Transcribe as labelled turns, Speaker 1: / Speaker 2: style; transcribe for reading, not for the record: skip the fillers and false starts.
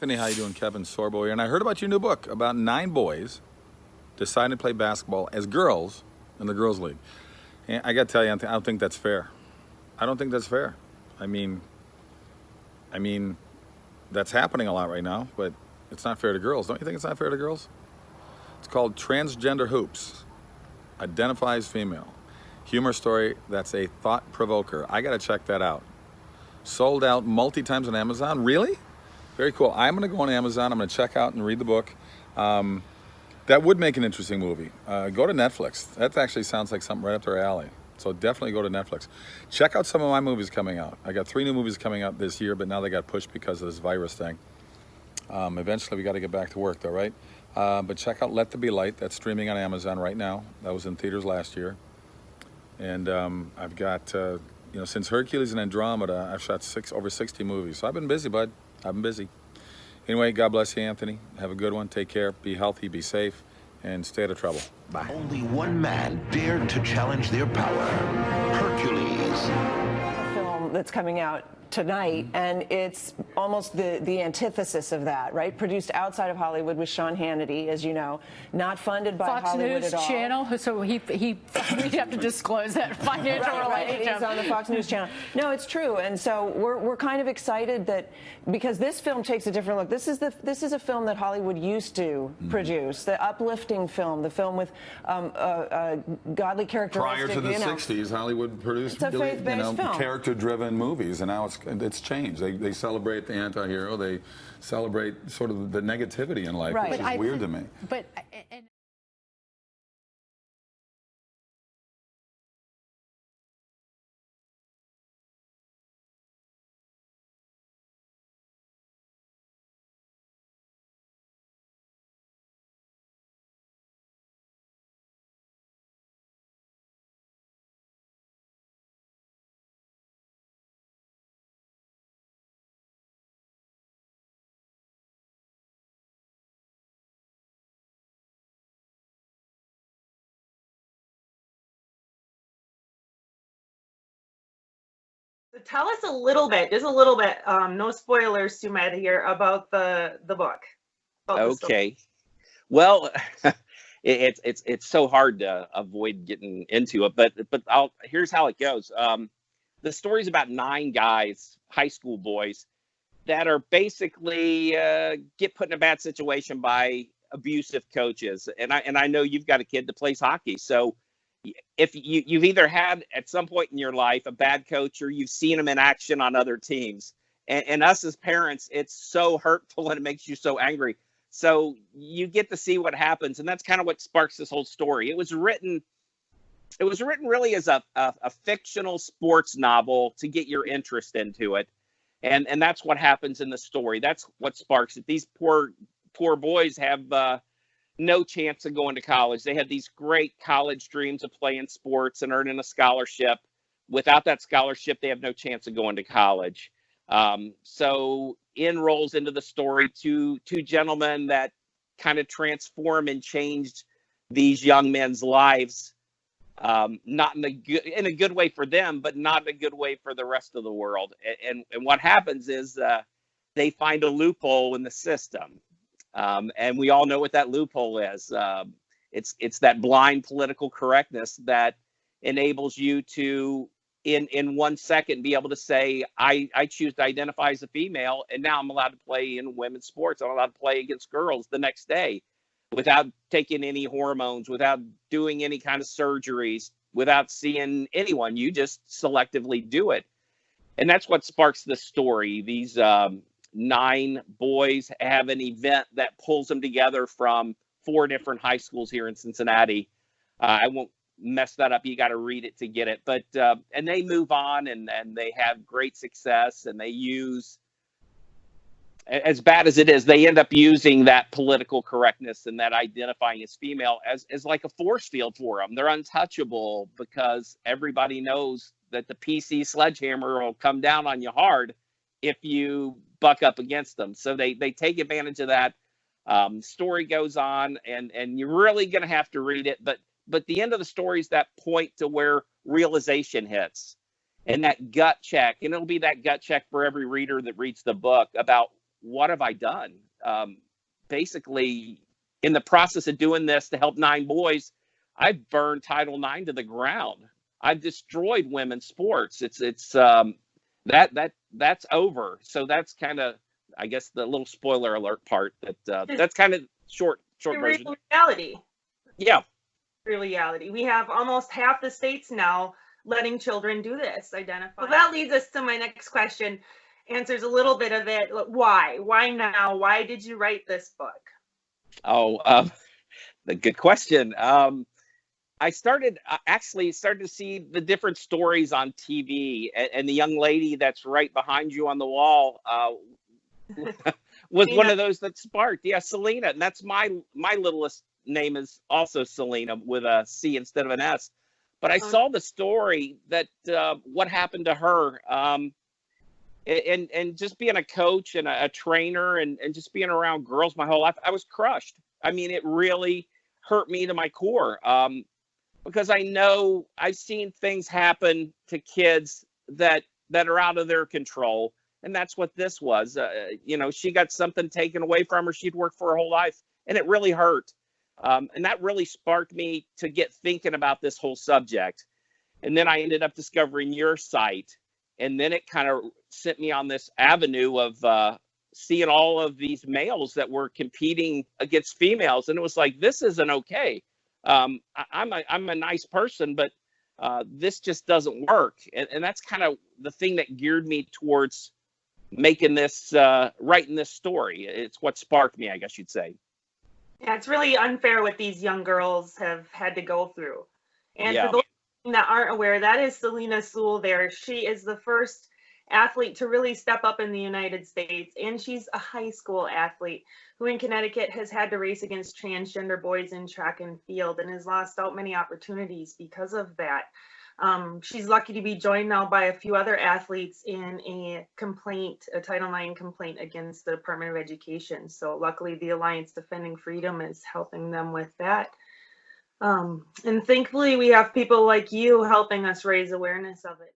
Speaker 1: Anthony, how you doing? Kevin Sorbo here. And I heard about your new book about 9 boys deciding to play basketball as girls in the girls' league. And I got to tell you, Anthony, I don't think that's fair. I don't think that's fair. I mean, that's happening a lot right now, but it's not fair to girls. Don't you think it's not fair to girls? It's called Transgender Hoops. Identifies female. Humor story that's a thought provoker. I got to check that out. Sold out multi-times on Amazon. Really? Very cool. I'm going to go on Amazon. I'm going to check out and read the book. That would make an interesting movie. Go to Netflix. That actually sounds like something right up their alley. So definitely go to Netflix. Check out some of my movies coming out. I got 3 new movies coming out this year, but now they got pushed because of this virus thing. Eventually, we got to get back to work, though, right? But check out Let There Be Light. That's streaming on Amazon right now. That was in theaters last year. And I've got, since Hercules and Andromeda, I've shot over 60 movies. So I've been busy, bud. I've been busy. Anyway, God bless you, Anthony. Have a good one. Take care. Be healthy. Be safe. And stay out of trouble. Bye.
Speaker 2: Only one man dared to challenge their power. Hercules.
Speaker 3: A film that's coming out tonight, and it's almost the antithesis of that, right? Produced outside of Hollywood with Sean Hannity, as you know, not funded by
Speaker 4: Fox
Speaker 3: Hollywood
Speaker 4: News
Speaker 3: at all.
Speaker 4: Channel, so we have to disclose that financial relationship.
Speaker 3: He's on the Fox News Channel. No, it's true, and so we're kind of excited that because this film takes a different look. This is a film that Hollywood used to produce, the uplifting film, the film with godly characteristics.
Speaker 1: Prior to the 60s, Hollywood produced
Speaker 3: It's a
Speaker 1: really,
Speaker 3: faith-based film.
Speaker 1: character-driven movies, and now it's changed. They celebrate the anti-hero. They celebrate sort of the negativity in life,
Speaker 3: Right.
Speaker 1: which is weird to me.
Speaker 4: But
Speaker 5: So tell us a little bit, just a little bit, no spoilers too many here about the book.
Speaker 6: Okay. Well, it's so hard to avoid getting into it, but here's how it goes. The story's about 9 guys, high school boys, that are basically get put in a bad situation by abusive coaches. And I know you've got a kid that plays hockey, so if you've either had at some point in your life a bad coach or you've seen him in action on other teams, and us as parents, it's so hurtful and it makes you so angry. So you get to see what happens, and that's kind of what sparks this whole story. It was written really as a fictional sports novel to get your interest into it, and that's what happens in the story. That's what sparks it. These poor boys have no chance of going to college. They had these great college dreams of playing sports and earning a scholarship. Without that scholarship, they have no chance of going to college. So in rolls into the story two gentlemen that kind of transform and changed these young men's lives, not in a good way for them, but not in a good way for the rest of the world. And what happens is they find a loophole in the system. And we all know what that loophole is. It's that blind political correctness that enables you to, in 1 second, be able to say, I choose to identify as a female, and now I'm allowed to play in women's sports. I'm allowed to play against girls the next day without taking any hormones, without doing any kind of surgeries, without seeing anyone. You just selectively do it. And that's what sparks the story. These 9 boys have an event that pulls them together from 4 different high schools here in Cincinnati. I won't mess that up. You got to read it to get it. But and they move on and they have great success, and they use, as bad as it is, they end up using that political correctness and that identifying as female as like a force field for them. They're untouchable because everybody knows that the PC sledgehammer will come down on you hard if you buck up against them. So they take advantage of that. Story goes on, and you're really going to have to read it. But the end of the story is that point to where realization hits, and that gut check. And it'll be that gut check for every reader that reads the book about what have I done? Basically, in the process of doing this to help 9 boys, I've burned Title IX to the ground. I've destroyed women's sports. That's over. So that's kind of, I guess, the little spoiler alert part. That's kind of short version.
Speaker 5: Reality.
Speaker 6: Yeah.
Speaker 5: Reality. We have almost half the states now letting children do this. Identify. Well, that leads us to my next question. Answers a little bit of it. Why? Why now? Why did you write this book?
Speaker 6: Oh, the good question. I started to see the different stories on TV, and the young lady that's right behind you on the wall was one of those that sparked. Yeah, Selena, and that's my littlest name is also Selena with a C instead of an S. But I saw the story that what happened to her, and just being a coach and a trainer and just being around girls my whole life, I was crushed. I mean, it really hurt me to my core. Because I know I've seen things happen to kids that are out of their control. And that's what this was. She got something taken away from her. She'd worked for her whole life, and it really hurt. And that really sparked me to get thinking about this whole subject. And then I ended up discovering your site. And then it kind of sent me on this avenue of seeing all of these males that were competing against females. And it was like, this isn't okay. I'm a nice person, but this just doesn't work. And that's kind of the thing that geared me towards making this, writing this story. It's what sparked me, I guess you'd say.
Speaker 5: Yeah, it's really unfair what these young girls have had to go through. And
Speaker 6: Yeah.
Speaker 5: for those that aren't aware, that is Selena Sewell there. She is the first athlete to really step up in the United States, and she's a high school athlete who in Connecticut has had to race against transgender boys in track and field and has lost out many opportunities because of that. She's lucky to be joined now by a few other athletes in a Title IX complaint against the Department of Education. So luckily the Alliance Defending Freedom is helping them with that. And thankfully we have people like you helping us raise awareness of it.